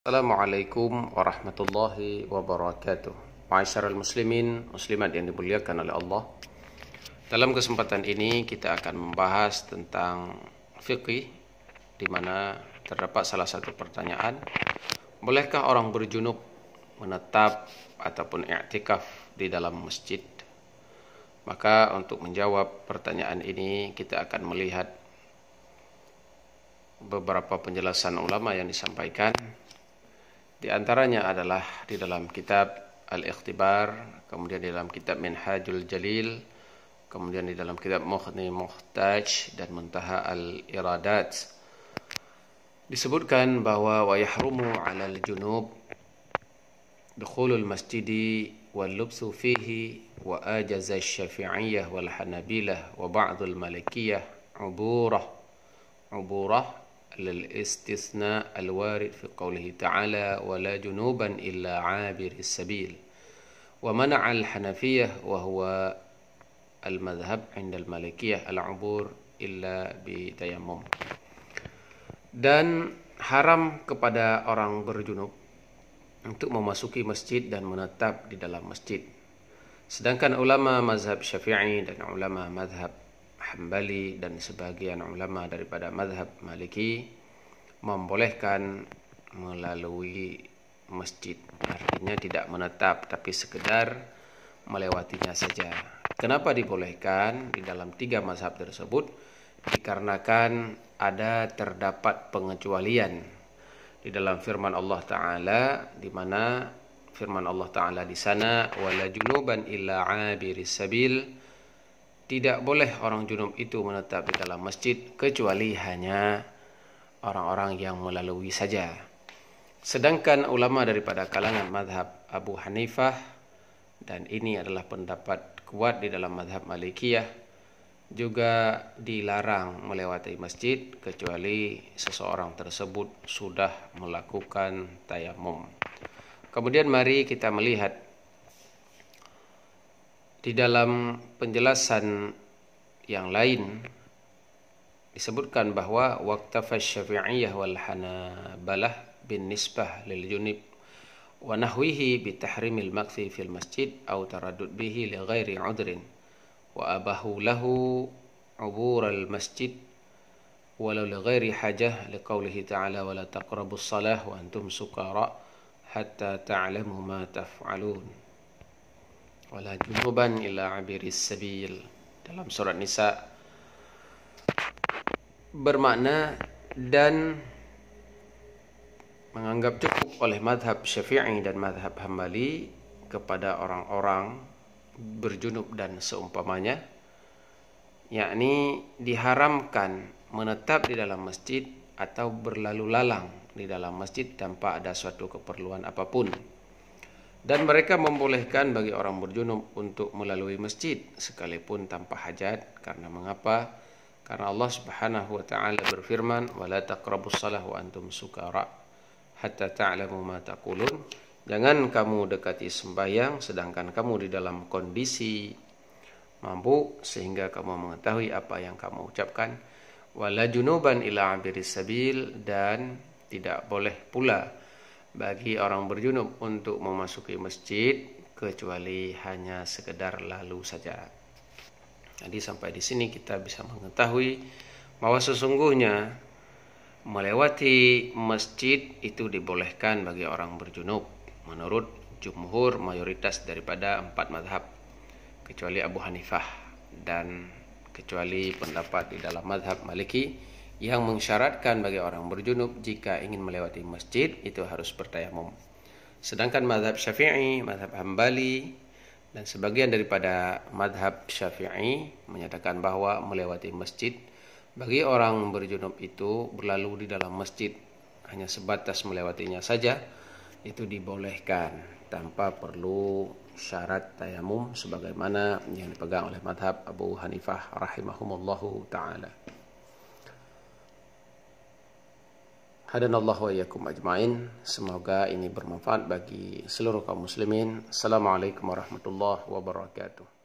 Assalamualaikum warahmatullahi wabarakatuh. Ma'asyiral muslimin, muslimat yang dimuliakan oleh Allah. Dalam kesempatan ini kita akan membahas tentang fiqih, di mana terdapat salah satu pertanyaan, bolehkah orang berjunub menetap ataupun i'tikaf di dalam masjid? Maka untuk menjawab pertanyaan ini kita akan melihat beberapa penjelasan ulama yang disampaikan. Di antaranya adalah di dalam kitab Al-Ikhtibar, kemudian di dalam kitab Minhajul Jalil, kemudian di dalam kitab Mughni Muhtaj dan Muntaha Al-Iradat. Disebutkan bahwa wa yahrumu 'alal junub dukhulul masjidi wal lubsu fihi wa ajaza asy-Syafi'iyyah wal Hanabilah wa ba'dul Malikiyah uburah للاستثناء الوارد في قوله تعالى ولا جنوبا إلا عابر السبيل ومنع الحنفية وهو المذهب عند المالكية العبور إلا بتيمم. Dan haram kepada orang berjunub untuk memasuki masjid dan menetap di dalam masjid. Sedangkan ulama mazhab Syafi'i dan ulama mazhab Hambali dan sebagian ulama daripada mazhab Maliki membolehkan melalui masjid. Artinya tidak menetap tapi sekedar melewatinya saja. Kenapa dibolehkan di dalam tiga mazhab tersebut? Dikarenakan terdapat pengecualian di dalam firman Allah Ta'ala, di mana firman Allah Ta'ala di sana wala junuban illa 'abiris sabil. Tidak boleh orang junub itu menetap di dalam masjid kecuali hanya orang-orang yang melalui saja. Sedangkan ulama daripada kalangan mazhab Abu Hanifah, dan ini adalah pendapat kuat di dalam mazhab Malikiyah, juga dilarang melewati masjid kecuali seseorang tersebut sudah melakukan tayamum. Kemudian mari kita melihat di dalam penjelasan yang lain disebutkan bahwa waqtafa Syafi'iyyah wal Hanabalah bin nisbah lil junub wa nahwihi bi tahrimil maqsi fil masjid aw taraddud bihi li ghairi 'udrin wa abahu lahu 'ubur al masjid walau li ghairi hajah liqaulihi ta'ala wa la taqrabus shalah wa antum sukara hatta ta'lamu ma taf'alun wala junuban illa 'abiris sabil. Dalam surat Nisa bermakna dan menganggap cukup oleh mazhab Syafi'i dan mazhab Hambali kepada orang-orang berjunub dan seumpamanya, yakni diharamkan menetap di dalam masjid atau berlalu lalang di dalam masjid tanpa ada suatu keperluan apapun. Dan mereka membolehkan bagi orang berjunub untuk melalui masjid sekalipun tanpa hajat. Karena mengapa? Karena Allah Subhanahu wa taala berfirman, "Wala taqrabus shalah wa antum sukara hatta ta'lamu ma taqulun." Jangan kamu dekati sembahyang sedangkan kamu di dalam kondisi mabuk sehingga kamu mengetahui apa yang kamu ucapkan. Wala junuban ila 'abiris sabil, dan tidak boleh pula bagi orang berjunub untuk memasuki masjid kecuali hanya sekedar lalu saja. Jadi sampai di sini kita bisa mengetahui bahwa sesungguhnya melewati masjid itu dibolehkan bagi orang berjunub menurut jumhur mayoritas daripada 4 mazhab kecuali Abu Hanifah dan kecuali pendapat di dalam mazhab Maliki yang mensyaratkan bagi orang berjunub jika ingin melewati masjid itu harus bertayamum. Sedangkan mazhab Syafi'i, mazhab Hambali dan sebagian daripada mazhab Syafi'i menyatakan bahwa melewati masjid bagi orang berjunub itu berlalu di dalam masjid hanya sebatas melewatinya saja itu dibolehkan tanpa perlu syarat tayamum sebagaimana yang dipegang oleh mazhab Abu Hanifah rahimahumullahu taala. Hadanallahu wa iyyakum ajmain. Semoga ini bermanfaat bagi seluruh kaum muslimin. Assalamualaikum warahmatullahi wabarakatuh.